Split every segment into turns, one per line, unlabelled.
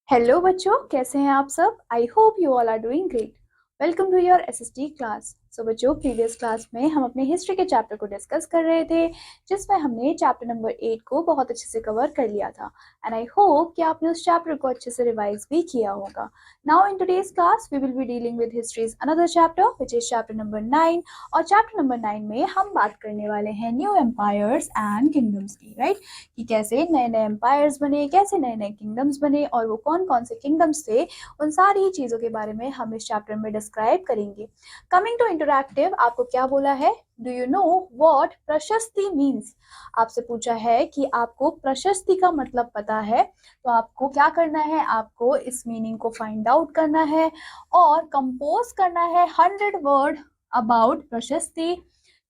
Hello बच्चों, कैसे हैं आप सब। I hope you all are doing great. Welcome to your SST class. So बच्चों, प्रीवियस क्लास में हम अपने हिस्ट्री के चैप्टर को डिस्कस कर रहे थे, जिसमें हमने चैप्टर नंबर 8 को बहुत अच्छे से कवर कर लिया था। एंड आई होप कि आपने उस चैप्टर को अच्छे से रिवाइज भी किया होगा। Now in today's class we will be dealing with history's another chapter which is chapter number 9। और चैप्टर नंबर 9 में हम बात करने वाले हैं न्यू एम्पायर्स एंड किंगडम्स की, राइट। कि कैसे नए नए एम्पायर्स बने, कैसे नए नए किंगडम्स बने और वो कौन कौन से किंगडम्स थे, उन सारी चीजों के बारे में हम इस चैप्टर में डिस्क्राइब करेंगे। कमिंग टू इंटरैक्टिव, आपको क्या बोला है, डू यू नो व्हाट प्रशस्ति मीन्स। आपसे पूछा है कि आपको प्रशस्ति का मतलब पता है, तो आपको क्या करना है, आपको इस मीनिंग को फाइंड आउट करना है और कंपोज करना है 100 वर्ड अबाउट प्रशस्ति।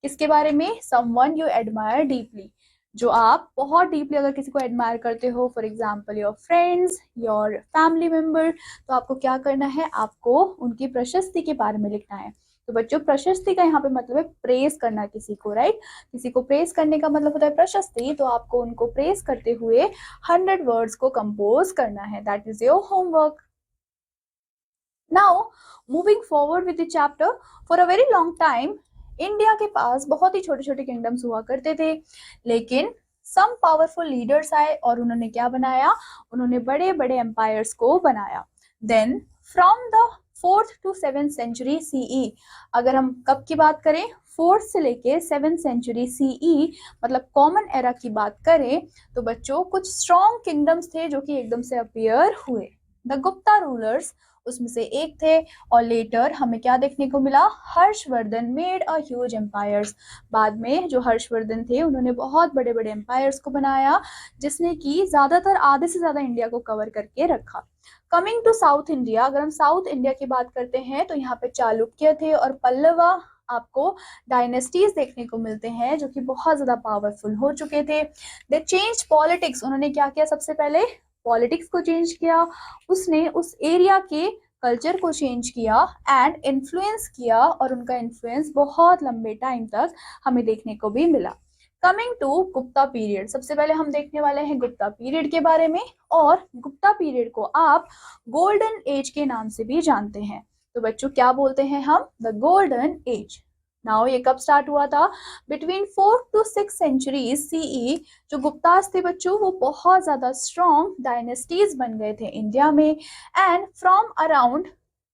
किसके बारे में, समवन यू एडमायर डीपली, जो आप बहुत डीपली अगर किसी को एडमायर करते हो, for example your friends, your family member, तो आपको क्या करना है, आपको उनकी प्रशस्ति के बारे में लिखना है। तो बच्चों, प्रशस्ति का यहाँ पे मतलब है प्रेज करना किसी को, राइट। किसी को प्रेज करने का मतलब होता है प्रशस्ति, तो आपको उनको प्रेज करते हुए 100 वर्ड्स को कंपोज करना है। That is your homework. Now moving forward with the chapter, for a very long time India के पास बहुत ही छोटे छोटे किंगडम्स हुआ करते थे, लेकिन सम पावरफुल लीडर्स आए और उन्होंने क्या बनाया, उन्होंने बड़े बड़े एम्पायर्स को बनाया। Then from the 4th to 7th century CE, अगर हम कब की बात करें, 4th से लेके 7th सेंचुरी सीई मतलब कॉमन एरा की बात करें, तो बच्चों कुछ स्ट्रॉन्ग किंगडम्स थे जो कि एकदम से अपीयर हुए। द गुप्ता रूलर्स उसमें से एक थे, और लेटर हमें क्या देखने को मिला, Harshavardhan made a huge empires. बाद में जो हर्षवर्धन थे उन्होंने बहुत बड़े बड़े एम्पायर्स को बनाया, जिसने कि ज्यादातर आधे से ज्यादा इंडिया को कवर करके रखा। कमिंग टू साउथ इंडिया, अगर हम साउथ इंडिया की बात करते हैं तो यहाँ पे चालुक्य थे और पल्लवा आपको डायनेस्टीज देखने को मिलते हैं जो कि बहुत ज्यादा पावरफुल हो चुके थे। दे चेंज पॉलिटिक्स, उन्होंने क्या किया, सबसे पहले पॉलिटिक्स को चेंज किया, उसने उस एरिया के कल्चर को चेंज किया एंड इन्फ्लुएंस किया, और उनका इन्फ्लुएंस बहुत लंबे टाइम तक हमें देखने को भी मिला। कमिंग टू गुप्ता पीरियड, सबसे पहले हम देखने वाले हैं गुप्ता पीरियड के बारे में, और गुप्ता पीरियड को आप गोल्डन एज के नाम से भी जानते हैं। तो बच्चों क्या बोलते हैं हम, द गोल्डन एज। नाउ ये कब स्टार्ट हुआ था, between 4th to 6th century CE. जो गुप्तास थे बच्चों, वो बहुत ज्यादा स्ट्रॉन्ग डायनेस्टीज बन गए थे इंडिया में, and from around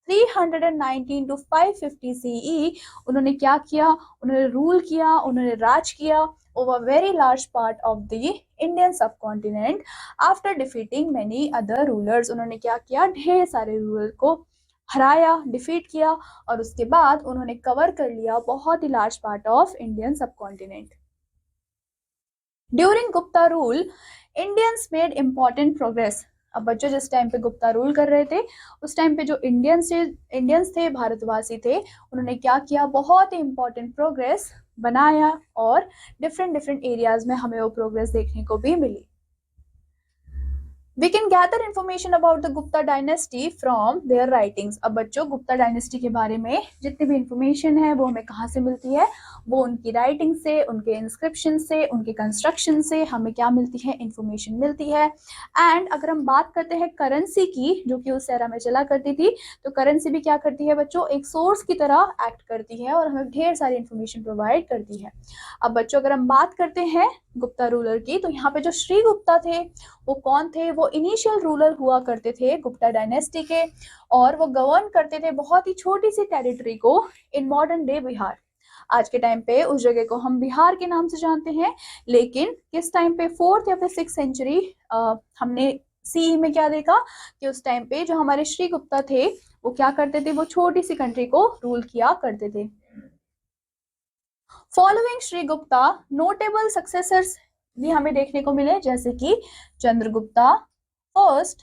319 to 550 CE उन्होंने क्या किया, उन्होंने रूल किया, उन्होंने राज किया over very large part of the Indian subcontinent. After defeating many other rulers, उन्होंने क्या किया, ढेर सारे रूलर को हराया, डिफीट किया, और उसके बाद उन्होंने कवर कर लिया बहुत ही लार्ज पार्ट ऑफ इंडियन सब continent. During Gupta rule Indians made important progress. अब बच्चों, जिस टाइम पे गुप्ता रूल कर रहे थे, उस टाइम पे जो इंडियंस थे, भारतवासी थे, उन्होंने क्या किया, बहुत ही इंपॉर्टेंट प्रोग्रेस बनाया, और डिफरेंट डिफरेंट एरियाज में हमें वो प्रोग्रेस देखने को भी मिली। We can gather information about the Gupta dynasty from their writings. अब बच्चों, गुप्ता डायनेस्टी के बारे में जितनी भी इंफॉर्मेशन है वो हमें कहाँ से मिलती है, वो उनकी राइटिंग से, उनके इंस्क्रिप्शन से, उनके कंस्ट्रक्शन से हमें क्या मिलती है, इंफॉर्मेशन मिलती है। एंड अगर हम बात करते हैं करेंसी की, जो कि उस एरा में चला करती थी, तो करेंसी भी क्या करती है बच्चों, एक सोर्स की तरह एक्ट करती है और हमें ढेर सारी इंफॉर्मेशन प्रोवाइड करती है। अब बच्चों, अगर हम बात करते हैं गुप्ता रूलर की, तो यहाँ पे जो श्री गुप्ता थे वो कौन थे, वो इनिशियल रूलर हुआ करते थे गुप्ता डायनेस्टी के, और वो गवर्न करते थे बहुत ही छोटी सी टेरिटरी को इन मॉडर्न डे बिहार। आज के टाइम पे उस जगह को हम बिहार के नाम से जानते हैं, लेकिन किस टाइम पे, 4th या फिर 6th सेंचुरी हमने सीई में क्या देखा कि उस टाइम पे जो हमारे श्री गुप्ता थे वो क्या करते थे, वो छोटी सी कंट्री को रूल किया करते थे। Following Shri Gupta notable successors भी हमें देखने को मिले, जैसे कि Chandragupta first,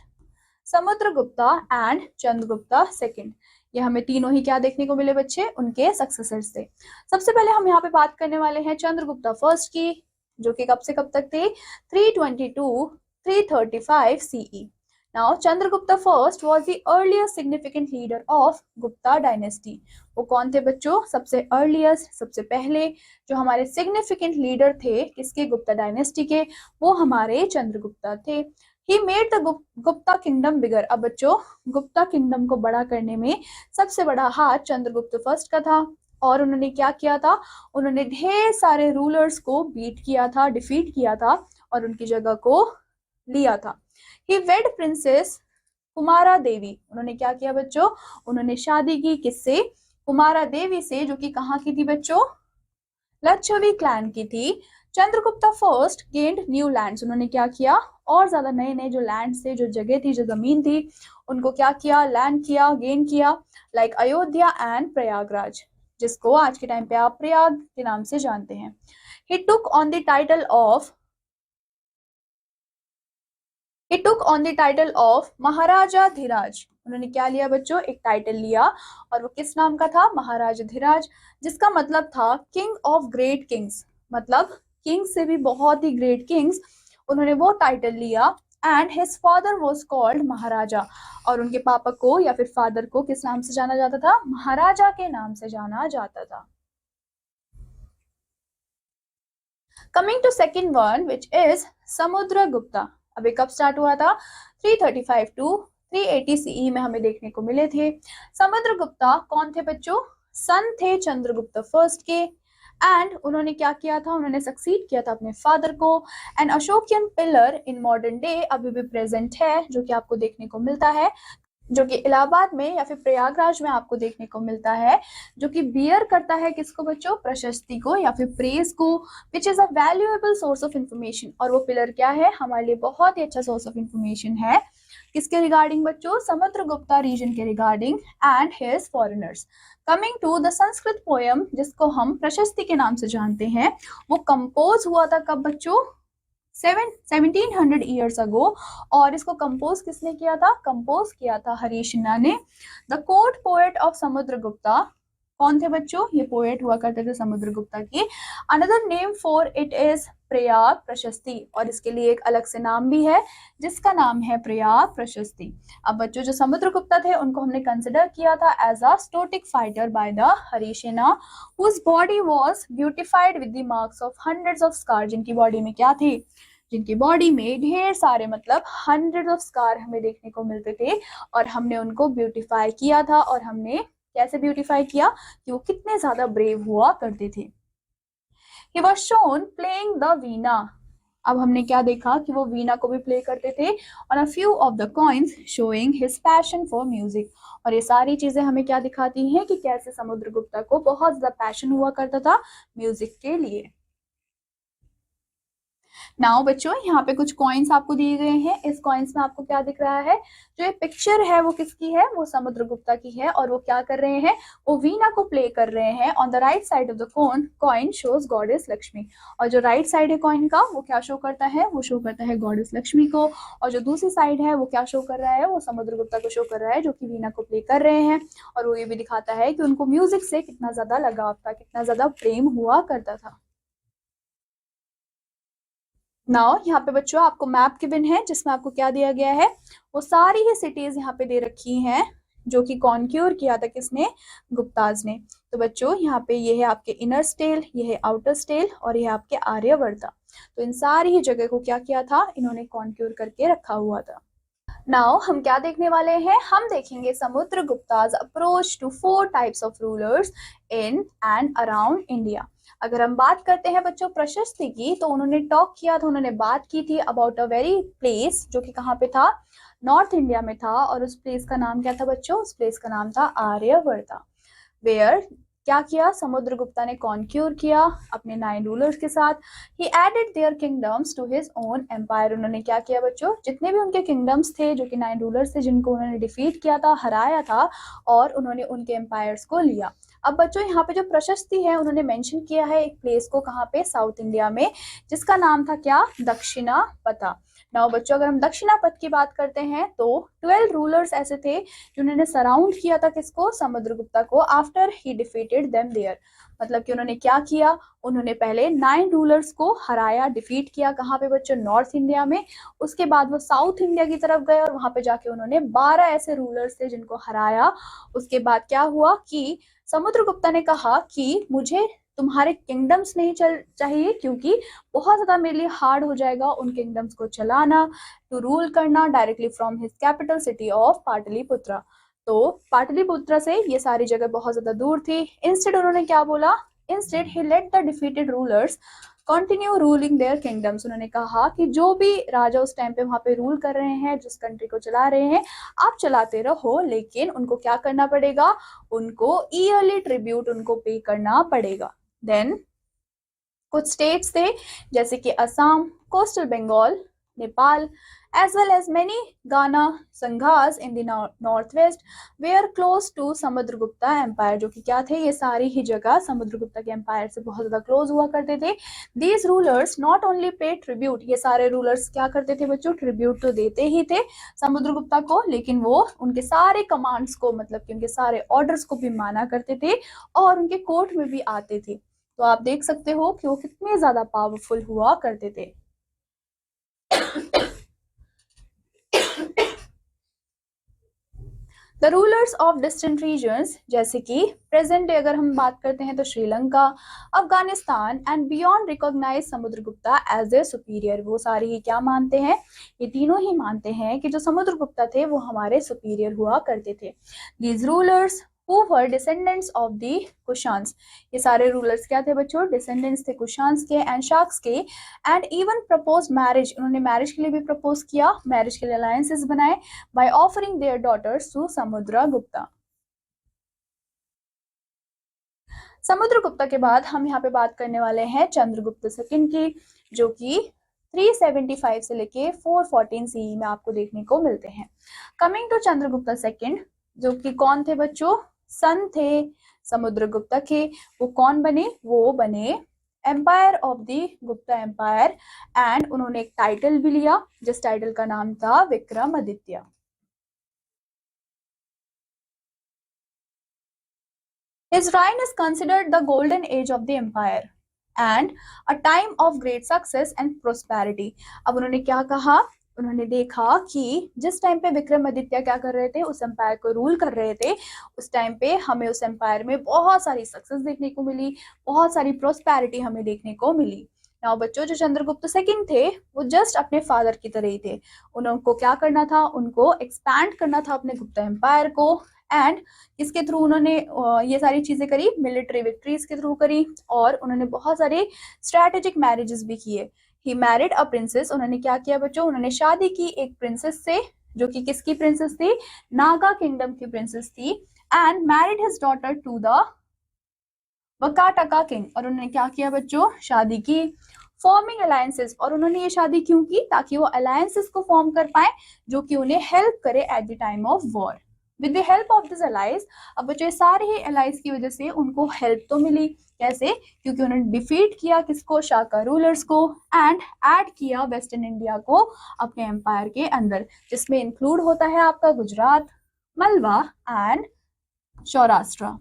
Samudragupta and Chandragupta second. ये हमें तीनों ही क्या देखने को मिले बच्चे, उनके सक्सेसर्स थे। सबसे पहले हम यहाँ पे बात करने वाले हैं चंद्रगुप्ता फर्स्ट की, जो कि कब से कब तक थे, 322 335 CE. Now, Chandragupta first was the earliest significant leader of Gupta dynasty. वो कौन थे बच्चों, सबसे अर्लीस्ट, सबसे पहले जो हमारे सिग्निफिकेंट लीडर थे किसके, गुप्ता डायनेस्टी के, वो हमारे चंद्रगुप्ता थे। He made the Gupta kingdom bigger. अब बच्चों गुप्ता किंगडम को बड़ा करने में सबसे बड़ा हाथ चंद्रगुप्त फर्स्ट का था। और उन्होंने क्या किया था, उन्होंने ढेर सारे रूलर्स को बीट किया था, डिफीट किया था और उनकी जगह को लिया था। ही वेड प्रिंसेस कुमारा देवी। उन्होंने क्या किया बच्चों, उन्होंने शादी की किससे, कुमारा देवी से, जो कि कहाँ की थी बच्चों, लच्छवी क्लैन की थी। Chandragupta first gained new lands. उन्होंने क्या किया, और ज्यादा नए नए जो लैंड थे, जो जगह थी, जो जमीन थी, उनको क्या किया, लैंड किया, गेन किया, लाइक अयोध्या एंड प्रयागराज, जिसको आज के टाइम पे आप प्रयाग के नाम से जानते हैं। He took on the title of Maharaja Dhiraj. उन्होंने क्या लिया बच्चों, एक टाइटल लिया, और वो किस नाम का था, महाराजा धीराज, जिसका मतलब था किंग ऑफ ग्रेट किंग्स, मतलब किंग से भी बहुत ही ग्रेट किंग्स। उन्होंने वो टाइटल लिया। And his father was called Maharaja, और उनके पापा को या फिर फादर को किस नाम से जाना जाता था, महाराजा के नाम से जाना जाता था। Coming to second one which is Samudragupta. अभी कब स्टार्ट हुआ था, 335 टू 380 सीई में हमें देखने को मिले थे। समुद्रगुप्ता कौन थे बच्चों, सन थे चंद्रगुप्त फर्स्ट के। एंड उन्होंने क्या किया था, उन्होंने सक्सीड किया था अपने फादर को। And Ashokan pillar in modern day अभी भी प्रेजेंट है, जो कि आपको देखने को मिलता है, जो कि इलाहाबाद में या फिर प्रयागराज में आपको देखने को मिलता है, जो कि बियर करता है किसको बच्चों, प्रशस्ति को या फिर प्रेज को, which is a valuable source of information. और वो पिलर क्या है, हमारे लिए बहुत ही अच्छा सोर्स ऑफ इंफॉर्मेशन है, किसके रिगार्डिंग बच्चों, समुद्रगुप्ता रीजन के regarding and his foreigners. Coming to the Sanskrit poem, जिसको हम प्रशस्ति के नाम से जानते हैं, वो कंपोज हुआ था कब बच्चों, 1700 ईयर्स अगो। और इसको कंपोज किसने किया था, कंपोज किया था हरीश सिन्हा ने। The court poet of Samudragupta, कौन थे बच्चों, ये पोएट हुआ करते थे समुद्रगुप्ता की। Another name for it is Prayag प्रशस्ति, और इसके लिए एक अलग से नाम भी है, जिसका नाम है प्रयाग प्रशस्ति। अब बच्चों जो समुद्रगुप्ता थे उनको हमने कंसिडर किया था as a stoic fighter by the Harish Sinha, whose body was beautified with the marks of hundreds of scars। जिनकी बॉडी में क्या थे, जिनकी बॉडी में ढेर सारे मतलब हंड्रेड ऑफ स्कार हमें देखने को मिलते थे, और हमने उनको ब्यूटिफाई किया था। और हमने कैसे ब्यूटिफाई किया, कि वो कितने ज्यादा ब्रेव हुआ करते थे। He was shown playing the वीणा। अब हमने क्या देखा, कि वो वीणा को भी प्ले करते थे। और a few of the coins showing his passion for music। और ये सारी चीजें हमें क्या दिखाती हैं, कि कैसे समुद्रगुप्ता को बहुत ज्यादा पैशन हुआ करता था म्यूजिक के लिए। नाउ बच्चों यहाँ पे कुछ कॉइन्स आपको दिए गए हैं। इस कॉइन्स में आपको क्या दिख रहा है, जो ये पिक्चर है वो किसकी है, वो समुद्रगुप्ता की है। और वो क्या कर रहे हैं, वो वीणा को प्ले कर रहे हैं। On the right side of the coin shows goddess Lakshmi. और जो राइट साइड है कॉइन का, वो क्या शो करता है, वो शो करता है गॉडेस लक्ष्मी को। और जो दूसरी साइड है वो क्या शो कर रहा है, वो समुद्रगुप्ता को शो कर रहा है, जो कि वीणा को प्ले कर रहे हैं। और वो ये भी दिखाता है कि उनको म्यूजिक से कितना ज्यादा लगाव था, कितना ज्यादा प्रेम हुआ करता था। नाउ यहाँ पे बच्चों आपको मैप गिवन है, जिसमें आपको क्या दिया गया है, वो सारी ही सिटीज यहाँ पे दे रखी हैं, जो कि कॉन्क्यूर किया था किसने, गुप्ताज ने। तो बच्चों यहाँ पे ये है आपके इनर स्टेल, ये है आउटर स्टेल, और ये है आपके आर्यवर्ता। तो इन सारी ही जगह को क्या किया था, इन्होंने कॉन्क्यूर करके रखा हुआ था। नाउ हम क्या देखने वाले हैं, हम देखेंगे Samudragupta's approach to 4 types of rulers in and around India. अगर हम बात करते हैं बच्चों प्रशस्ति की, तो उन्होंने टॉक किया था, उन्होंने बात की थी अबाउट अ वेरी प्लेस, जो कि कहाँ पे था, नॉर्थ इंडिया में था। और उस प्लेस का नाम क्या था बच्चों, उस प्लेस का नाम था आर्यवर्ता। वेयर क्या किया, समुद्रगुप्ता ने कॉन्क्यूर किया अपने 9 रूलर्स के साथ। He added their kingdoms to his own empire. उन्होंने क्या किया बच्चों, जितने भी उनके किंगडम्स थे, जो कि 9 रूलर्स थे, जिनको उन्होंने डिफीट किया था, हराया था, और उन्होंने उनके एम्पायर्स को लिया। अब बच्चों यहाँ पे जो प्रशस्ति है, उन्होंने मेंशन किया है एक प्लेस को, कहाँ पे, साउथ इंडिया में, जिसका नाम था क्या, दक्षिणापथा। नाउ बच्चों अगर हम दक्षिणापथ की बात करते हैं, तो 12 रूलर्स ऐसे थे जिन्होंने सराउंड किया था किसको, समुद्रगुप्ता को, after he defeated them there. मतलब कि उन्होंने क्या किया, उन्होंने पहले 9 रूलर्स को हराया, डिफीट किया, कहाँ पे बच्चों, नॉर्थ इंडिया में। उसके बाद वो साउथ इंडिया की तरफ गए, और वहां पे जाके उन्होंने 12 ऐसे रूलर्स थे जिनको हराया। उसके बाद क्या हुआ, कि समुद्रगुप्ता ने कहा कि मुझे तुम्हारे किंगडम्स नहीं चल चाहिए, क्योंकि बहुत ज्यादा मेरे लिए हार्ड हो जाएगा उन किंगडम्स को चलाना, टू रूल करना directly from his capital city of Pataliputra. तो पाटलिपुत्रा से ये सारी जगह बहुत ज्यादा दूर थी। इंस्टेड उन्होंने क्या बोला, instead he let the defeated rulers continue ruling their kingdoms. उन्होंने कहा कि जो भी राजा उस टाइम पे वहां पे रूल कर रहे हैं, जिस कंट्री को चला रहे हैं, आप चलाते रहो, लेकिन उनको क्या करना पड़ेगा, उनको ईयरली ट्रिब्यूट उनको पे करना पड़ेगा। देन कुछ स्टेट्स थे जैसे कि Assam, coastal Bengal, Nepal, as well as many Ghana sanghas in the northwest were close to Samudragupta empire, जो कि क्या थे, ये सारी ही जगह समुद्रगुप्ता के एम्पायर से बहुत ज्यादा क्लोज हुआ करते थे। These rulers not only pay tribute, ये सारे रूलर्स क्या करते थे बच्चों, ट्रिब्यूट तो देते ही थे समुद्रगुप्ता को, लेकिन वो उनके सारे कमांड्स को, मतलब कि उनके सारे ऑर्डर्स को भी माना करते थे और उनके कोर्ट में भी आते थे। तो आप देख सकते हो कि वो कितने ज्यादा पावरफुल हुआ करते थे। The rulers of distant regions, जैसे कि प्रेजेंट डे अगर हम बात करते हैं तो Sri Lanka, Afghanistan and beyond recognise Samudragupta as a superior, वो सारे ही क्या मानते हैं, ये तीनों ही मानते हैं कि जो समुद्रगुप्ता थे वो हमारे सुपीरियर हुआ करते थे। These rulers who were descendants of the Kushans, ये सारे रूलर्स क्या थे बच्चों, डिसेंडेंट्स थे कुशान्स के एंड शाक्स के, एंड इवन प्रपोज मैरिज, उन्होंने मैरिज के लिए भी प्रपोज किया, मैरिज के लिए अलायंसेस बनाए, by offering their daughters to Samudragupta. Samudragupta के बाद हम यहाँ पे बात करने वाले हैं चंद्रगुप्त सेकंड की, जो कि 375 से लेके 414 CE में आपको देखने को मिलते हैं। कमिंग टू चंद्रगुप्ता सेकंड, जो कि कौन थे बच्चों, सन थे समुद्रगुप्ता के। वो कौन बने, वो बने empire of the Gupta empire, and उन्होंने एक टाइटल भी लिया जिस टाइटल का नाम था Vikramaditya. His reign is considered the golden age of the empire and a time of great success and prosperity। अब उन्होंने क्या कहा, उन्होंने देखा कि जिस टाइम पे विक्रमादित्य क्या कर रहे थे, उस एम्पायर को रूल कर रहे थे, उस टाइम पे हमें उस एम्पायर में बहुत सारी सक्सेस देखने को मिली, बहुत सारी प्रोस्पेरिटी हमें देखने को मिली। नाउ बच्चों, जो चंद्रगुप्त सेकंड थे वो जस्ट अपने फादर की तरह ही थे। उनको क्या करना था, उनको एक्सपैंड करना था अपने गुप्ता एम्पायर को, एंड इसके थ्रू उन्होंने ये सारी चीजें करी, मिलिट्री विक्ट्रीज के थ्रू करी, और उन्होंने बहुत सारे स्ट्रैटेजिक मैरिजेस भी किए। ही मैरिड अ प्रिंसेस, उन्होंने क्या किया बच्चों, उन्होंने शादी की एक प्रिंसेस से, जो कि किसकी प्रिंसेस थी, नागा किंगडम की प्रिंसेस थी, and married his daughter to the Vakataka king, और उन्होंने क्या किया बच्चों, शादी की, फॉर्मिंग अलायंसेस, और उन्होंने ये शादी क्यों की, ताकि वो अलायंसेस को फॉर्म कर पाए जो कि उन्हें हेल्प करे at the time of war. With the help of this allies, अब बच्चों सारे ही अलाइज की वजह से उनको हेल्प तो मिली, कैसे, क्योंकि उन्होंने डिफीट किया किसको, शाका रूलर्स को, एंड ऐड किया वेस्टर्न इंडिया को अपने एम्पायर के अंदर, जिसमें इंक्लूड होता है आपका गुजरात, मलवा एंड सौराष्ट्र।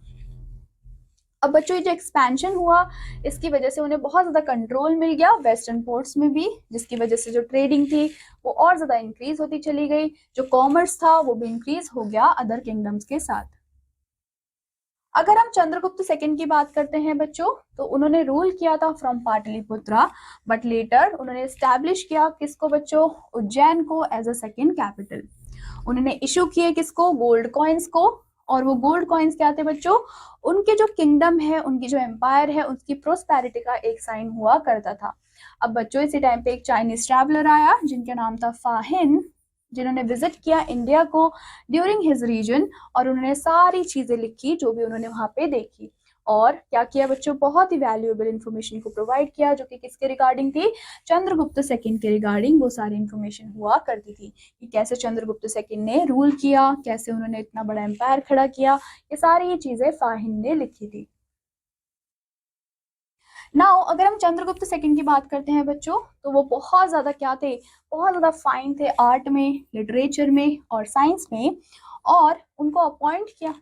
अब बच्चों ये जो एक्सपेंशन हुआ, इसकी वजह से उन्हें बहुत ज्यादा कंट्रोल मिल गया वेस्टर्न पोर्ट्स में भी, जिसकी वजह से जो ट्रेडिंग थी वो और ज्यादा इंक्रीज होती चली गई, जो कॉमर्स था वो भी इंक्रीज हो गया अदर किंगडम्स के साथ। अगर हम चंद्रगुप्त सेकंड की बात करते हैं बच्चों, तो उन्होंने रूल किया था फ्रॉम पाटलिपुत्रा, बट लेटर उन्होंने एस्टैब्लिश किया किसको बच्चों, उज्जैन को एज अ सेकंड कैपिटल। उन्होंने इशू किए किसको, गोल्ड कॉइन्स को, और वो गोल्ड कॉइन्स क्या थे बच्चों, उनके जो किंगडम है, उनकी जो एम्पायर है, उसकी प्रोस्पेरिटी का एक साइन हुआ करता था। अब बच्चों इसी टाइम पे एक चाइनीज ट्रैवलर आया जिनका नाम था फाहिन, जिन्होंने विजिट किया इंडिया को ड्यूरिंग हिज रीजन, और उन्होंने सारी चीजें लिखी जो भी उन्होंने वहां पे देखी, और क्या किया बच्चों, बहुत ही वैल्यूएबल इंफॉर्मेशन को प्रोवाइड किया, जो कि किसके रिगार्डिंग थी, चंद्रगुप्त सेकंड के रिगार्डिंग वो सारी इंफॉर्मेशन हुआ करती थी, कि कैसे चंद्रगुप्त सेकंड ने रूल किया, कैसे उन्होंने इतना बड़ा एम्पायर खड़ा किया, ये सारी ये चीजें फाहिन ने लिखी थी। नाउ अगर हम चंद्रगुप्त सेकंड की बात करते हैं बच्चों, तो वो बहुत ज्यादा क्या थे, बहुत ज्यादा फाइन थे आर्ट में, लिटरेचर में और साइंस में, और उनको अपॉइंट किया,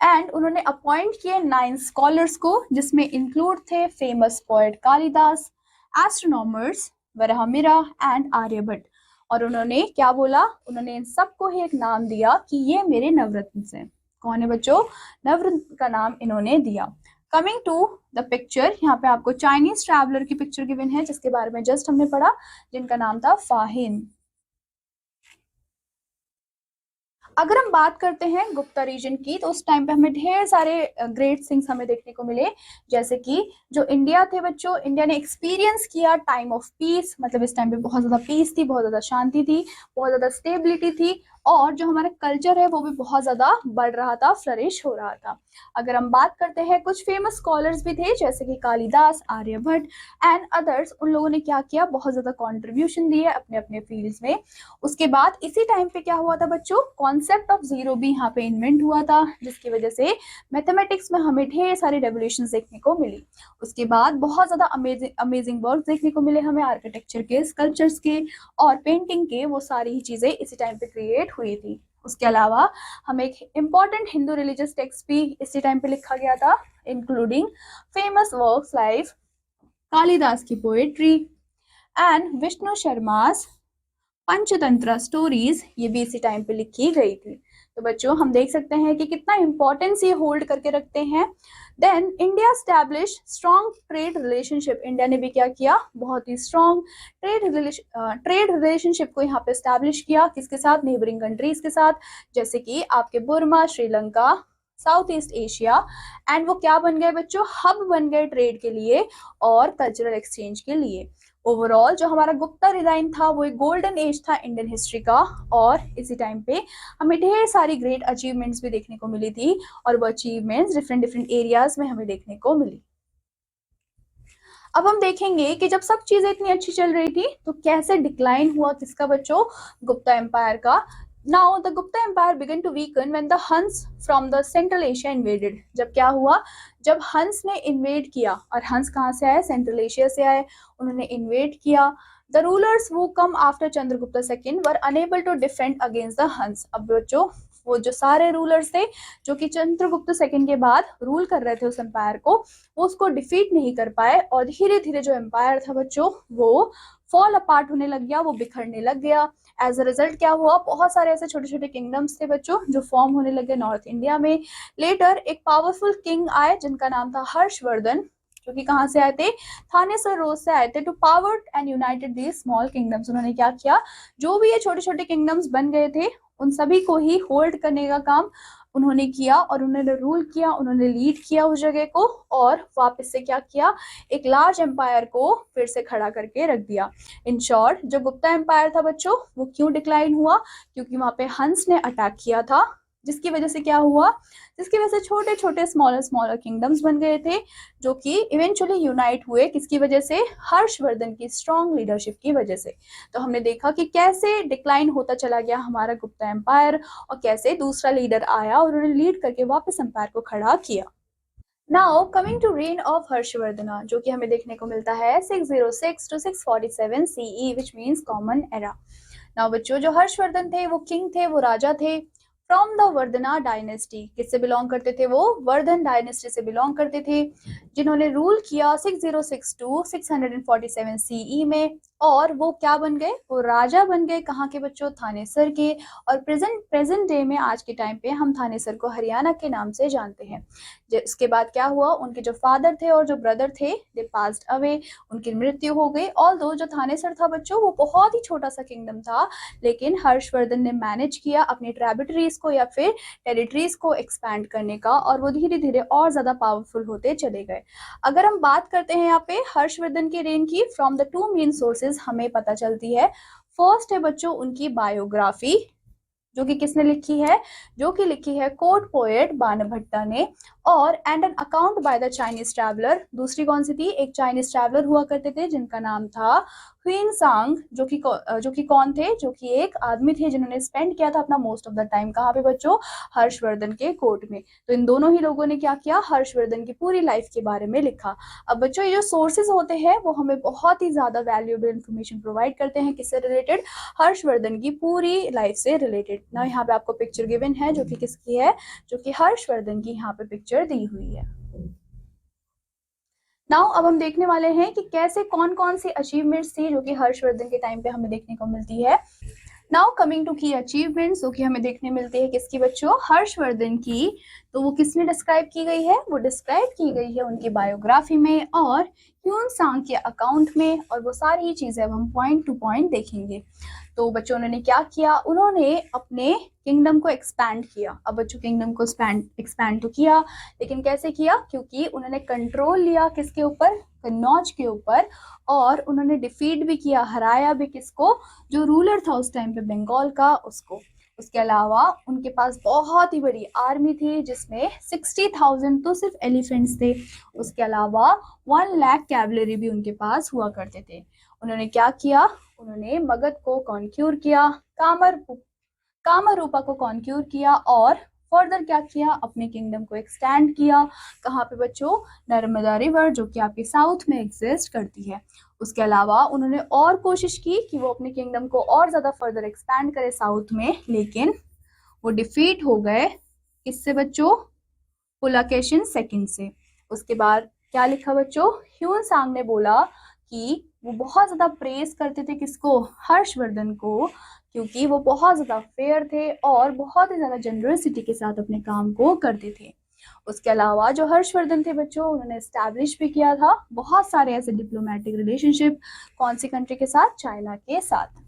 एंड उन्होंने अपॉइंट किए 9 स्कॉलर्स को, जिसमें इंक्लूड थे famous poet Kalidasa, astronomers Varahamihira and Aryabhatta. और उन्होंने क्या बोला, उन्होंने इन सबको ही एक नाम दिया कि ये मेरे नवरत्न हैं। कौन है बच्चों? नवरत्न का नाम इन्होंने दिया। कमिंग टू द पिक्चर, यहाँ पे आपको चाइनीज ट्रैवलर की पिक्चर गिवन है जिसके बारे में जस्ट हमने पढ़ा, जिनका नाम था फाहिन। अगर हम बात करते हैं गुप्ता रीजन की, तो उस टाइम पे हमें ढेर सारे ग्रेट थिंग्स हमें देखने को मिले, जैसे कि जो इंडिया थे बच्चों, इंडिया ने एक्सपीरियंस किया टाइम ऑफ पीस, मतलब इस टाइम पे बहुत ज्यादा पीस थी, बहुत ज्यादा शांति थी, बहुत ज्यादा स्टेबिलिटी थी, और जो हमारा कल्चर है वो भी बहुत ज्यादा बढ़ रहा था, फ्लरिश हो रहा था। अगर हम बात करते हैं, कुछ फेमस स्कॉलर्स भी थे जैसे कि कालिदास, आर्यभट्ट एंड अदर्स, उन लोगों ने क्या किया, बहुत ज्यादा कॉन्ट्रीब्यूशन दिए अपने अपने फील्ड्स में। उसके बाद इसी टाइम पे क्या हुआ था बच्चों, कॉन्सेप्ट ऑफ जीरो भी यहाँ पे इन्वेंट हुआ था, जिसकी वजह से मैथमेटिक्स में हमें ढेर सारी रेवोल्यूशन देखने को मिली। उसके बाद बहुत ज्यादा अमेजिंग अमेजिंग वर्क देखने को मिले हमें, आर्किटेक्चर के, स्कल्पचर्स के और पेंटिंग के, वो सारी ही चीजें इसी टाइम पे क्रिएट हुई थी। उसके अलावा हमें एक इम्पॉर्टेंट हिंदू रिलीजियस टेक्स्ट भी इसी टाइम पे लिखा गया था, including famous works like Kalidas की poetry and Vishnu Sharma's Panchatantra stories, ये भी इसी टाइम पे लिखी गई थी। तो बच्चों हम देख सकते हैं कि कितना इंपॉर्टेंस ये होल्ड करके रखते हैं। Then India establish strong trade relationship, India ने भी क्या किया, बहुत ही स्ट्रॉन्ग ट्रेड रिलेशनशिप को यहाँ पे स्टैब्लिश किया, किसके साथ, नेबरिंग कंट्रीज के साथ, जैसे कि आपके Burma, Sri Lanka, south east Asia. And वो क्या बन गए बच्चों, हब बन गए ट्रेड के लिए और कल्चरल एक्सचेंज के लिए। ओवरऑल जो हमारा गुप्ता रिजाइन था वो एक गोल्डन एज था इंडियन हिस्ट्री का, और इसी टाइम पे हमें ढेर सारी ग्रेट अचीवमेंट्स भी देखने को मिली थी, और वो अचीवमेंट्स डिफरेंट डिफरेंट एरियाज में हमें देखने को मिली। अब हम देखेंगे कि जब सब चीजें इतनी अच्छी चल रही थी तो कैसे डिक्लाइन हुआ किसका बच्चों, गुप्ता एम्पायर का। Now the Gupta empire began to weaken when the Huns from the central Asia invaded, जब क्या हुआ, जब हंस ने इन्वेड किया, और हंस कहाँ से आए, सेंट्रल एशिया से आए, उन्होंने इन्वेड किया। The rulers who came after Chandragupta second were unable to defend against the Huns. अब बच्चों वो जो सारे रूलर्स थे जो कि चंद्रगुप्त सेकंड के बाद रूल कर रहे थे उस एम्पायर को, वो उसको डिफीट नहीं कर पाए, और धीरे धीरे जो एम्पायर था बच्चों वो फॉल अपार्ट होने लग गया, वो बिखरने लग गया। एज अ रिजल्ट क्या हुआ, बहुत सारे ऐसे छोटे छोटे किंगडम्स थे बच्चों जो फॉर्म होने लगे नॉर्थ इंडिया में। लेटर एक पावरफुल किंग आए जिनका नाम था हर्षवर्धन, जो कि कहाँ से आए थे, थानेसर रोज से आए थे, to power and united these small kingdoms. उन्होंने क्या किया, जो भी ये छोटे छोटे किंगडम्स बन गए थे उन सभी को ही होल्ड करने का काम उन्होंने किया, और उन्होंने रूल किया, उन्होंने लीड किया उस जगह को, और वापस से क्या किया, एक लार्ज एम्पायर को फिर से खड़ा करके रख दिया। इन शॉर्ट जो गुप्ता एम्पायर था बच्चों वो क्यों डिक्लाइन हुआ, क्योंकि वहां पे हंस ने अटैक किया था, जिसकी वजह से क्या हुआ, जिसकी वजह से छोटे छोटे स्मॉलर स्मॉलर किंगडम्स बन गए थे, जो कि इवेंचुअली यूनाइट हुए, किसकी वजह से, हर्षवर्धन की स्ट्रॉन्ग लीडरशिप की वजह से। तो हमने देखा कि कैसे डिक्लाइन होता चला गया हमारा गुप्ता एम्पायर, और कैसे दूसरा लीडर आया और उन्होंने लीड करके वापस एम्पायर को खड़ा किया। Now coming to reign of Harshavardhan, जो कि हमें देखने को मिलता है 606 to 647 CE, which means common era. Now बच्चों जो हर्षवर्धन थे वो किंग थे, वो राजा थे, फ्रॉम द वर्धना डायनेस्टी, किससे बिलोंग करते थे वो, वर्धन डायनेस्टी से बिलोंग करते थे, जिन्होंने रूल किया 606 to 647 CE में। और वो क्या बन गए, वो राजा बन गए, कहाँ के बच्चों, थानेसर के। और प्रेजेंट डे में आज के टाइम पे हम थानेसर को हरियाणा के नाम से जानते हैं। इसके बाद क्या हुआ, उनके जो फादर थे और जो ब्रदर थे दे पास्ड अवे, उनकी मृत्यु हो गई। ऑल्दो जो थानेसर था बच्चों वो बहुत ही छोटा सा किंगडम था, लेकिन हर्षवर्धन ने मैनेज किया अपनी ट्रिब्यूटरीज को या फिर टेरिटरीज को एक्सपैंड करने का, और वो धीरे धीरे और ज्यादा पावरफुल होते चले गए। अगर हम बात करते हैं यहाँ पे हर्षवर्धन के रेन की, from the two main sources हमें पता चलती है। फर्स्ट है बच्चों उनकी बायोग्राफी, जो कि किसने लिखी है, जो कि लिखी है कोर्ट पोएट बाणभट्टा ने, और and an account by the Chinese traveller. दूसरी कौन सी थी, एक चाइनीज ट्रैवलर हुआ करते थे जिनका नाम था ह्वीन सांग, जो कि कौन थे, जो कि एक आदमी थे जिन्होंने स्पेंड किया था अपना मोस्ट ऑफ द टाइम कहाँ पे बच्चों, हर्षवर्धन के कोर्ट में। तो इन दोनों ही लोगों ने क्या किया, हर्षवर्धन की पूरी लाइफ के बारे में लिखा। अब बच्चों ये जो सोर्सेज होते हैं वो हमें बहुत ही ज्यादा वैल्यूएबल इन्फॉर्मेशन प्रोवाइड करते हैं, किससे रिलेटेड, हर्षवर्धन की पूरी लाइफ से रिलेटेड। ना यहाँ पे आपको पिक्चर गिवन है जो कि किसकी है, जो कि हर्षवर्धन की यहाँ पे पिक्चर दी हुई है। नाउ अब हम देखने वाले हैं कि कैसे कौन कौन सी अचीवमेंट्स थी जो कि हर्षवर्धन के टाइम पे हमें देखने को मिलती है। नाउ कमिंग टू की अचीवमेंट्स, जो कि हमें देखने मिलती है किसकी बच्चों, हर्षवर्धन की। तो वो किसमें डिस्क्राइब की गई है, वो डिस्क्राइब की गई है उनकी बायोग्राफी में और ह्यून सांग के अकाउंट में, और वो सारी चीजें अब हम पॉइंट टू पॉइंट देखेंगे। तो बच्चों उन्होंने क्या किया, उन्होंने अपने किंगडम को एक्सपैंड किया। अब बच्चों किंगडम को एक्सपैंड तो किया, लेकिन कैसे किया, क्योंकि उन्होंने कंट्रोल लिया किसके ऊपर, कन्नौज के ऊपर, और उन्होंने डिफीट भी किया, हराया भी किसको, जो रूलर था उस टाइम पे बंगाल का, उसको। उसके अलावा उनके पास बहुत ही बड़ी आर्मी थी, जिसमें 60,000 तो सिर्फ एलिफेंट्स थे। उसके अलावा 1 लाख कैवलरी भी उनके पास हुआ करते थे। उन्होंने क्या किया, उन्होंने मगध को कॉन्क्यूर किया, कामरूपा को कॉन्क्यूर किया, और फर्दर क्या किया, अपने किंगडम को एक्सटेंड किया। कहाँ पे बच्चों, नर्मदा रिवर, जो कि आपके साउथ में एग्जिस्ट करती है। उसके अलावा उन्होंने और कोशिश की कि वो अपने किंगडम को और ज्यादा फर्दर एक्सपैंड करे साउथ में, लेकिन वो डिफीट हो गए किससे बच्चों, पुलाकेशिन सेकंड से। उसके बाद क्या लिखा बच्चों, ह्यून सांग ने बोला कि वो बहुत ज्यादा प्रेज करते थे किसको, हर्षवर्धन को, क्योंकि वो बहुत ज्यादा फेयर थे और बहुत ही ज्यादा जनरसिटी के साथ अपने काम को करते थे। उसके अलावा जो हर्षवर्धन थे बच्चों, उन्होंने एस्टैब्लिश भी किया था बहुत सारे ऐसे डिप्लोमेटिक रिलेशनशिप, कौन सी कंट्री के साथ, चाइना के साथ।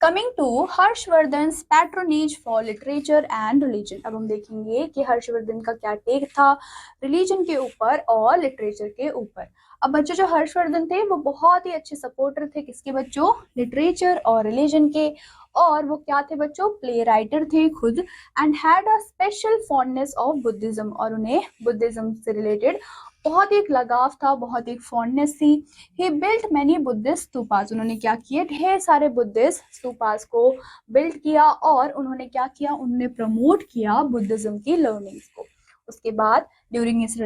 Coming to Harshavardhan patronage for literature and religion, अब हम देखेंगे कि हर्षवर्धन का क्या टेक था रिलीजन के ऊपर और लिटरेचर के ऊपर। अब बच्चों जो हर्षवर्धन थे वो बहुत ही अच्छे सपोर्टर थे किसके बच्चों, लिटरेचर और रिलीजन के, और वो क्या थे बच्चों, प्ले राइटर थे खुद, and had a special fondness of Buddhism, और उन्हें बुद्धिज्म से रिलेटेड बहुत ही एक लगाव था, बहुत ही फॉन्डनेस थी। ही बिल्ट मैनी बुद्धिस्ट स्तूपास, उन्होंने क्या किए, ढेर सारे बुद्धिस्ट स्तूपास को बिल्ड किया, और उन्होंने क्या किया, उन्होंने प्रमोट किया बुद्धिज्म की लर्निंग्स को। उसके बाद during his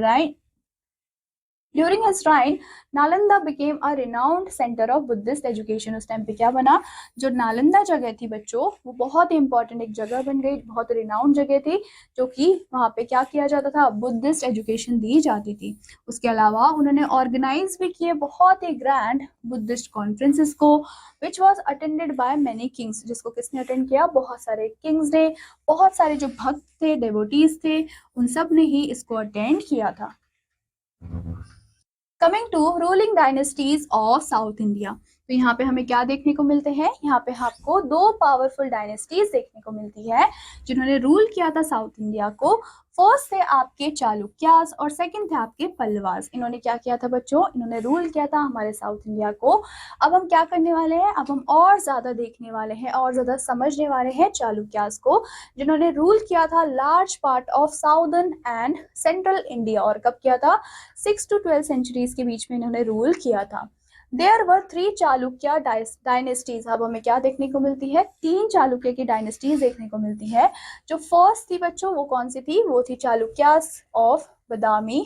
reign Nalanda became a renowned centre of Buddhist education, उस टाइम पे क्या बना, जो नालंदा जगह थी बच्चों, वो बहुत ही इंपॉर्टेंट एक जगह बन गई, बहुत रिनाउंड जगह थी, जो कि वहाँ पे क्या किया जाता था, बुद्धिस्ट एजुकेशन दी जाती थी। उसके अलावा उन्होंने ऑर्गेनाइज भी किए बहुत ही ग्रैंड बुद्धिस्ट कॉन्फ्रेंसेस को, which was attended by many Kings, जिसको किसने अटेंड किया, बहुत सारे किंग्स ने, बहुत सारे जो भक्त थे, डेवोटीज थे, उन सब ने ही इसको अटेंड किया था। Coming to ruling dynasties of South India, तो यहाँ पे हमें क्या देखने को मिलते हैं, यहाँ पे आपको दो पावरफुल डायनेस्टीज देखने को मिलती है जिन्होंने रूल किया था साउथ इंडिया को। फर्स्ट थे आपके चालुक्यास और सेकंड थे आपके पल्लवास। इन्होंने क्या किया था बच्चों, इन्होंने रूल किया था हमारे साउथ इंडिया को। अब हम क्या करने वाले हैं, अब हम और ज्यादा देखने वाले हैं और ज्यादा समझने वाले हैं चालुक्यास को, जिन्होंने रूल किया था large part of southern and central India. और कब किया था, 6 to 12 सेंचुरीज के बीच में इन्होंने रूल किया था। There were 3 Chalukya dynasties. अब हमें क्या देखने को मिलती है, 3 चालुक्य की डायनेस्टीज देखने को मिलती है। जो फर्स्ट थी बच्चों वो कौन सी थी, वो थी Chalukyas of Badami,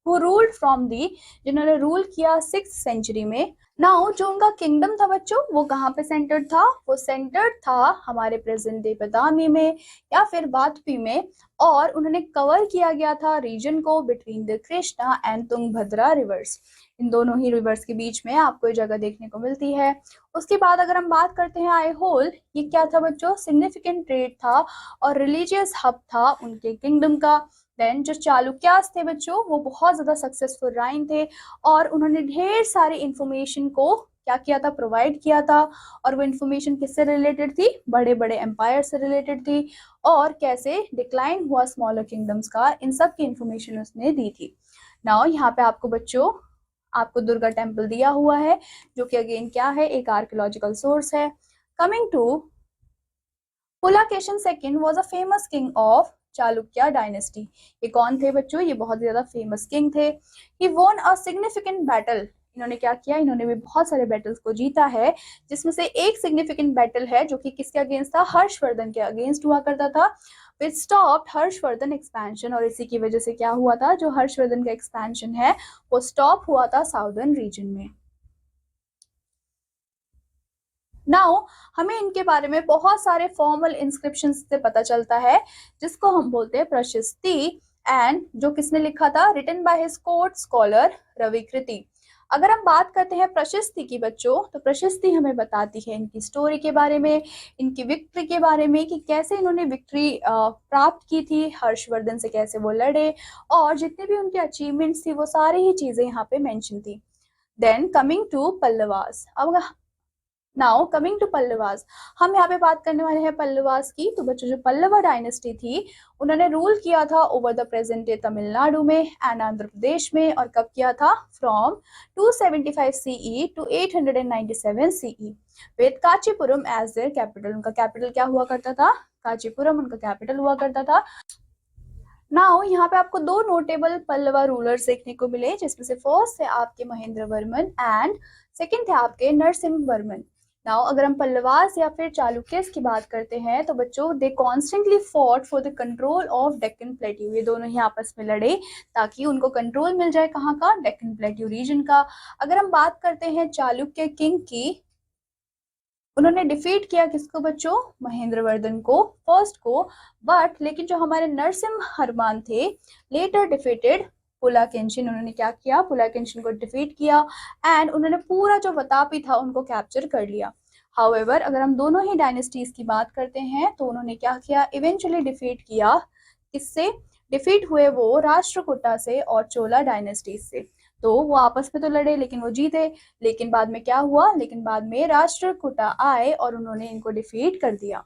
who ruled from the, जिन्होंने रूल किया 6th सेंचुरी में। नाउ जो उनका किंगडम था बच्चों, वो कहाँ पे सेंटर्ड था, वो सेंटर्ड था हमारे प्रेजेंट डे बादामी में या फिर वातपी में, और उन्होंने कवर किया गया था रीजन को between the Krishna and Tungabhadra rivers. इन दोनों ही रिवर्स के बीच में आपको ये जगह देखने को मिलती है। उसके बाद अगर हम बात करते हैं आई होल, ये क्या था बच्चों, सिग्निफिकेंट ट्रेड था और रिलीजियस हब था उनके किंगडम का। देन जो चालुक्यास थे बच्चों, वो बहुत ज्यादा सक्सेसफुल राइन थे और उन्होंने ढेर सारी इंफॉर्मेशन को क्या किया था, प्रोवाइड किया था। और वो इंफॉर्मेशन किससे रिलेटेड थी, बड़े बड़े एम्पायर से रिलेटेड थी, और कैसे डिक्लाइन हुआ स्मॉलर किंगडम्स का, इन सब की इंफॉर्मेशन उसने दी थी। नाउ यहाँ पे आपको बच्चों आपको दुर्गा टेम्पल दिया हुआ है, जो कि अगेन क्या है, एक आर्कियोलॉजिकल सोर्स है। Coming to Pulakeshin second was a famous king of Chalukya dynasty. ये कौन थे बच्चों, ये बहुत ज्यादा फेमस किंग थे। He won a significant battle, इन्होंने क्या किया, इन्होंने भी बहुत सारे बैटल्स को जीता है, जिसमें से एक सिग्निफिकेंट बैटल है जो कि किसके अगेंस्ट था, हर्षवर्धन के अगेंस्ट हुआ करता था, विच स्टॉप्ड हर्षवर्धन एक्सपेंशन। और इसी की वजह से क्या हुआ था, जो हर्षवर्धन का एक्सपेंशन है वो स्टॉप हुआ था साउदर्न रीजन में। नाउ हमें इनके बारे में बहुत सारे फॉर्मल इंस्क्रिप्शन से पता चलता है, जिसको हम बोलते हैं प्रशस्ति, एंड जो किसने लिखा था, written by his court scholar Ravikirti. अगर हम बात करते हैं प्रशस्ति की बच्चों, तो प्रशस्ति हमें बताती है इनकी स्टोरी के बारे में, इनकी विक्ट्री के बारे में कि कैसे इन्होंने विक्ट्री प्राप्त की थी, हर्षवर्धन से कैसे वो लड़े, और जितने भी उनके अचीवमेंट्स थी वो सारी ही चीजें यहाँ पे मेंशन थी। Then coming to Pallavas. अब नाउ कमिंग टू पल्लवास, हम यहाँ पे बात करने वाले हैं पल्लवास की। तो बच्चों जो पल्लवा डायनेस्टी थी, उन्होंने रूल किया था over the present day Tamil Nadu में एंड आंध्र प्रदेश में, और कब किया था, from 275 CE to 897 CE, with Kanchipuram as their capital. उनका कैपिटल क्या हुआ करता था, कांचीपुरम उनका कैपिटल हुआ करता था। नाउ यहाँ पे आपको दो नोटेबल पल्लवा रूलर्स देखने को मिले, जिसमें से फर्स्ट है आपके महेंद्र वर्मन एंड सेकंड थे आपके नरसिंह वर्मन। नाउ अगर हम पल्लवास या फिर चालुक्यस की बात करते हैं, तो बच्चों they constantly fought for the control of Deccan plateau. ये दोनों ही आपस में लड़े ताकि उनको कंट्रोल मिल जाए, कहाँ का, डेक्कन प्लेट्यू रीजन का। अगर हम बात करते हैं चालुक्य किंग की, उन्होंने डिफीट किया किसको बच्चों, महेंद्रवर्धन को, फर्स्ट को, बट लेकिन जो हमारे नरसिम्हवर्मन थे लेटर डिफीटेड पुलाकेशिन। उन्होंने क्या किया, पुलाकेशिन को डिफीट किया एंड उन्होंने पूरा जो वतापी था उनको कैप्चर कर लिया। हाउएवर अगर हम दोनों ही डायनेस्टीज की बात करते हैं, तो उन्होंने क्या किया, इवेंचुअली डिफीट किया, किससे डिफीट हुए वो, राष्ट्रकूटा से और चोला डायनेस्टीज से। तो वो आपस में तो लड़े लेकिन वो जीते, लेकिन बाद में क्या हुआ, लेकिन बाद में राष्ट्रकूटा आए और उन्होंने इनको डिफीट कर दिया।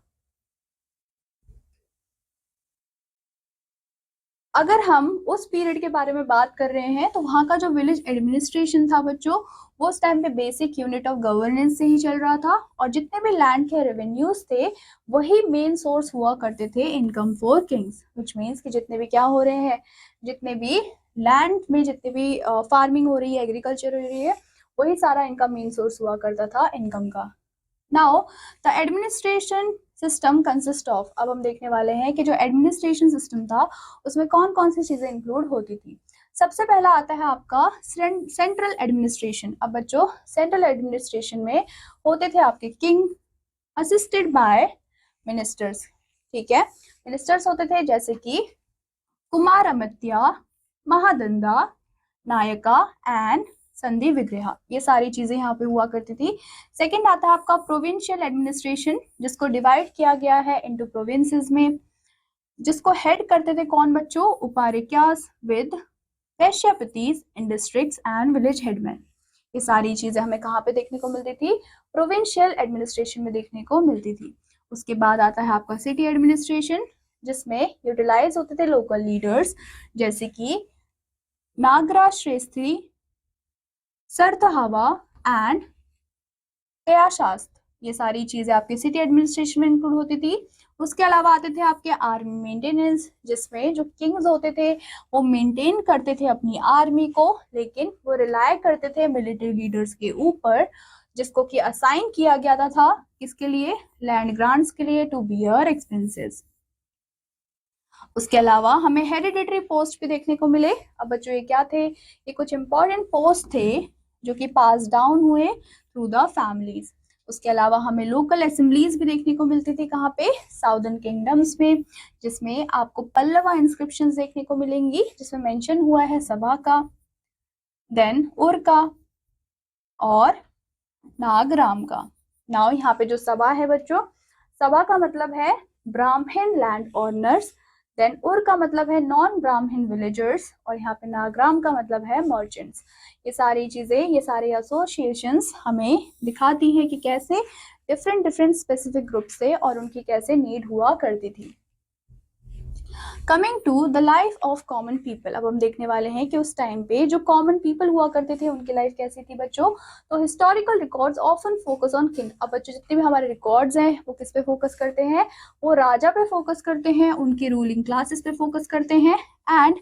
अगर हम उस पीरियड के बारे में बात कर रहे हैं, तो वहां का जो विलेज एडमिनिस्ट्रेशन था बच्चों, वो उस टाइम पे बेसिक यूनिट ऑफ गवर्नेंस से ही चल रहा था, और जितने भी लैंड के रेवेन्यूज थे वही मेन सोर्स हुआ करते थे income for Kings, which means कि जितने भी क्या हो रहे हैं, जितने भी लैंड में जितने भी फार्मिंग हो रही है, एग्रीकल्चर हो रही है, वही सारा इनका मेन सोर्स हुआ करता था इनकम का। Now the administration system consist of, अब हम देखने वाले हैं कि जो एडमिनिस्ट्रेशन सिस्टम था उसमें कौन कौन सी चीजें इंक्लूड होती थी। सबसे पहला आता है आपका सेंट्रल एडमिनिस्ट्रेशन। अब बच्चों सेंट्रल एडमिनिस्ट्रेशन में होते थे आपके किंग असिस्टेड बाय मिनिस्टर्स, ठीक है। मिनिस्टर्स होते थे जैसे कि कुमार अमात्या, महादंदा, नायका एंड संधि विग्रह, ये सारी चीजें यहाँ पे हुआ करती थी। सेकंड आता है आपका प्रोविंशियल एडमिनिस्ट्रेशन, जिसको डिवाइड किया गया है इनटू प्रोविंसेस में, जिसको हेड करते थे कौन बच्चों, uparikas with vishayapatis in districts and village headman. ये सारी चीजें हमें कहाँ पे देखने को मिलती थी, प्रोविंशियल एडमिनिस्ट्रेशन में देखने को मिलती थी। उसके बाद आता है आपका सिटी एडमिनिस्ट्रेशन, जिसमें यूटिलाइज होते थे लोकल लीडर्स जैसे कि नागराज श्रेष्ठी, सरतहावा एंड कयाशास्त्र। ये सारी चीजें आपके सिटी एडमिनिस्ट्रेशन में इंक्लूड होती थी। उसके अलावा आते थे आपके आर्मी मेंटेनेंस, जिसमें जो किंग्स होते थे वो मेंटेन करते थे अपनी आर्मी को, लेकिन वो रिलाय करते थे मिलिट्री लीडर्स के ऊपर, जिसको कि असाइन किया गया था किसके लिए, लैंड ग्रांट्स के लिए, टू बियर एक्सपेंसेस। उसके अलावा हमें हेरिडिटरी पोस्ट भी देखने को मिले। अब बच्चों ये क्या थे, ये कुछ इंपॉर्टेंट पोस्ट थे जो कि पास डाउन हुए थ्रू द फैमिलीज। उसके अलावा हमें लोकल असेंबलीज भी देखने को मिलती थी, कहाँ पे, साउदर्न किंगडम्स में, जिसमें आपको पल्लवा इंस्क्रिप्शंस देखने को मिलेंगी, जिसमें मेंशन हुआ है सभा का, देन उर्का और नागराम का। नाउ यहाँ पे जो सभा है बच्चों, सभा का मतलब है ब्राह्मण लैंड ऑनर्स, देन उर का मतलब है नॉन ब्राह्मण विलेजर्स, और यहाँ पे नागराम का मतलब है मर्चेंट्स। ये सारी चीजें, ये सारे एसोसिएशंस हमें दिखाती हैं कि कैसे डिफरेंट स्पेसिफिक ग्रुप से और उनकी कैसे नीड हुआ करती थी। Coming to the life of common people, अब हम देखने वाले हैं कि उस टाइम पे जो कॉमन पीपल हुआ करते थे उनकी लाइफ कैसी थी बच्चों। तो historical records often focus on king. अब बच्चों जितने भी हमारे रिकॉर्ड्स हैं वो किस पे फोकस करते हैं, वो राजा पे फोकस करते हैं, उनके रूलिंग क्लासेस पे फोकस करते हैं, and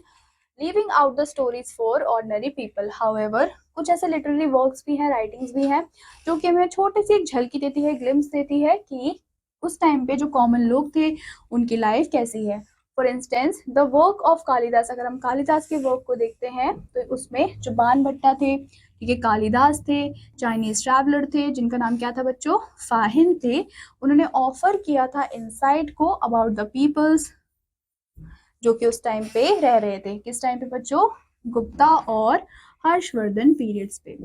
leaving out the stories for ordinary people. However कुछ ऐसे लिटरेरी वर्क्स भी हैं, राइटिंग्स भी हैं, जो कि हमें छोटी सी एक झलकी देती है, ग्लिम्स देती है कि उस टाइम पे जो कॉमन लोग थे उनकी लाइफ कैसी है। For instance the work of Kalidas, अगर हम कालिदास के वर्क को देखते हैं तो उसमें जो बाणभट्टा थे, ठीक है, कालिदास थे, चाइनीज ट्रैवलर थे जिनका नाम क्या था बच्चों, फाहिन थे, उन्होंने ऑफर किया था इनसाइट को अबाउट द पीपल्स जो कि उस टाइम पे रह रहे थे। किस टाइम पे बच्चों, गुप्ता और हर्षवर्धन पीरियड्स पे।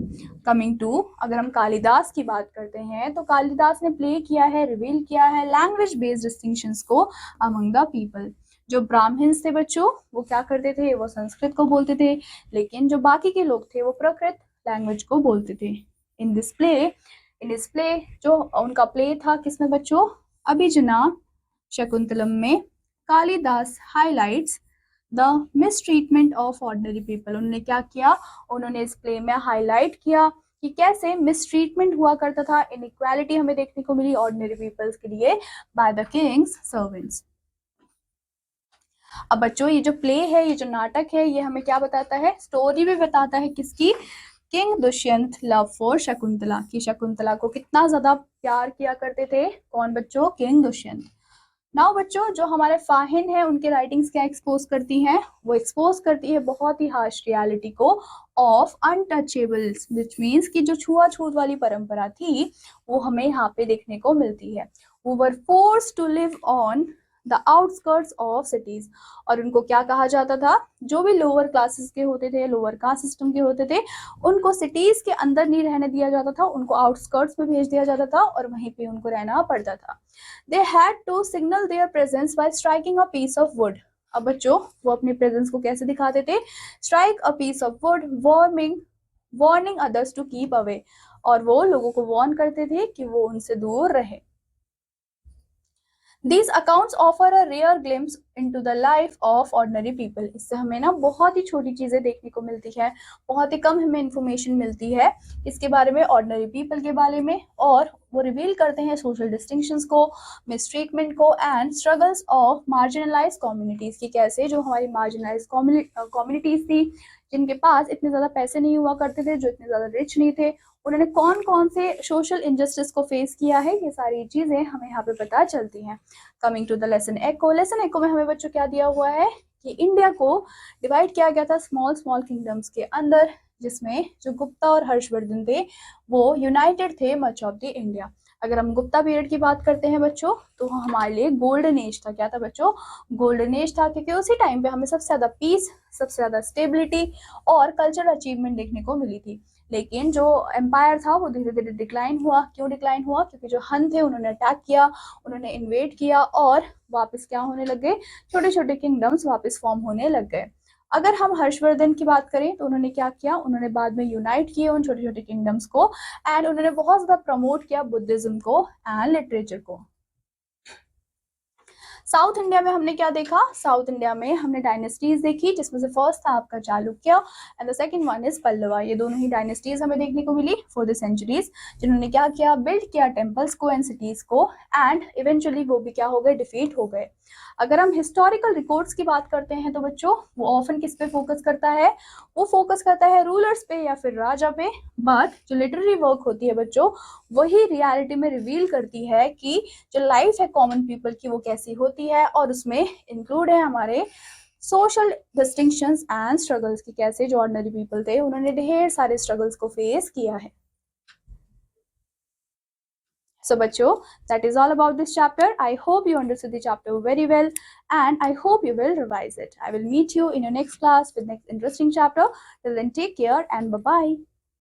कमिंग टू, अगर हम कालिदास की बात करते हैं तो कालिदास ने प्ले किया है, रिवील किया है लैंग्वेज बेस्ड डिस्टिंक्शंस को अमंग द पीपल। जो ब्राह्मण्स थे बच्चों, वो क्या करते थे, वो संस्कृत को बोलते थे, लेकिन जो बाकी के लोग थे वो प्राकृत लैंग्वेज को बोलते थे। इन दिस प्ले जो उनका प्ले था किसमें बच्चों, अभिजना शकुंतलम में, Kalidas highlights the mistreatment of ordinary people. उन्होंने क्या किया, उन्होंने इस प्ले में हाईलाइट किया कि कैसे मिसट्रीटमेंट हुआ करता था, इनइक्वालिटी हमें देखने को मिली ऑर्डिनरी पीपल्स के लिए बाय द किंग्स सर्वेंट्स। अब बच्चों ये जो प्ले है, ये जो नाटक है, ये हमें क्या बताता है, स्टोरी भी बताता है किसकी, king Dushyant love for Shakuntala, की शकुंतला को कितना ज्यादा प्यार किया करते थे, कौन बच्चों, किंग दुष्यंत। नाउ बच्चों जो हमारे फाहिन है उनके राइटिंग्स क्या एक्सपोज करती हैं, वो एक्सपोज करती है बहुत ही हार्श रियलिटी को ऑफ अनटचेबल्स, विच मीन्स कि जो छुआछूत वाली परंपरा थी वो हमें यहाँ पे देखने को मिलती है। वो were forced to live on the outskirts of cities, और उनको क्या कहा जाता था, जो भी लोअर क्लासेस के होते थे, लोअर कास्ट सिस्टम के होते थे, उनको सिटीज के अंदर नहीं रहने दिया जाता था, उनको आउटस्कर्ट्स में भेज दिया जाता था और वहीं पे उनको रहना पड़ता था। They had to signal their presence by striking a piece of wood. अब बच्चों वो अपनी प्रेजेंस को कैसे दिखाते थे, strike a piece of wood warning others to keep away, और वो लोगों को वार्न करते थे कि वो उनसे दूर रहे। These accounts offer a rare glimpse into the life of ordinary people। इससे हमें ना बहुत ही छोटी चीजें देखने को मिलती है, बहुत ही कम हमें इंफॉर्मेशन मिलती है इसके बारे में, ऑर्डिनरी पीपल के बारे में, और वो रिवील करते हैं सोशल डिस्टिंक्शंस को, मिसट्रीटमेंट को and struggles of marginalize communities की, कैसे जो हमारी मार्जिनलाइज कम्युनिटीज थी जिनके पास इतने ज्यादा पैसे नहीं हुआ करते थे, जो इतने ज्यादा रिच नहीं थे, उन्होंने कौन कौन से सोशल इनजस्टिस को फेस किया है, ये सारी चीजें हमें यहाँ पे पता चलती हैं। Coming to the lesson echo, lesson echo में हमें बच्चों क्या दिया हुआ है कि इंडिया को डिवाइड किया गया था स्मॉल स्मॉल किंगडम्स के अंदर, जिसमें जो गुप्ता और हर्षवर्धन थे वो यूनाइटेड थे मच ऑफ द इंडिया। अगर हम गुप्ता पीरियड की बात करते हैं बच्चों तो हमारे लिए गोल्डन एज था। क्या था बच्चों, गोल्डन एज था, क्योंकि उसी टाइम पे हमें सबसे ज्यादा पीस, सबसे ज्यादा स्टेबिलिटी और कल्चरल अचीवमेंट देखने को मिली थी। लेकिन जो एम्पायर था वो धीरे धीरे डिक्लाइन हुआ। क्यों डिक्लाइन हुआ, क्योंकि जो हन थे उन्होंने अटैक किया, उन्होंने इन्वेड किया और वापस क्या होने लग गए, छोटे छोटे किंगडम्स वापस फॉर्म होने लग गए। अगर हम हर्षवर्धन की बात करें तो उन्होंने क्या किया, उन्होंने बाद में यूनाइट किए उन छोटे छोटे किंगडम्स को, एंड उन्होंने बहुत ज्यादा प्रमोट किया बुद्धिज्म को एंड लिटरेचर को। साउथ इंडिया में हमने क्या देखा, साउथ इंडिया में हमने डायनेस्टीज देखी, जिसमें से फर्स्ट था आपका Chalukya and the second one is Pallava. ये दोनों ही डायनेस्टीज हमें देखने को मिली फॉर द सेंचुरीज, जिन्होंने क्या किया, बिल्ड किया टेम्पल्स को एंड सिटीज को, एंड इवेंचुअली वो भी क्या हो गए, डिफीट हो गए। अगर हम हिस्टोरिकल रिकॉर्ड्स की बात करते हैं तो बच्चों वो ऑफन किस पे फोकस करता है, वो फोकस करता है रूलर्स पे या फिर राजा पे, बट जो लिटरेरी वर्क होती है बच्चों वही रियलिटी में रिवील करती है कि जो लाइफ है कॉमन पीपल की वो कैसी होती है, और उसमें इंक्लूड है हमारे सोशल डिस्टिंक्शंस एंड स्ट्रगल्स की, कैसे जो ऑर्डिनरी पीपल थे उन्होंने ढेर सारे स्ट्रगल्स को फेस किया है। So बच्चों, that is all about this chapter. I hope you understood the chapter very well and I hope you will revise it. I will meet you in your next class with next interesting chapter. Till then, take care and bye-bye.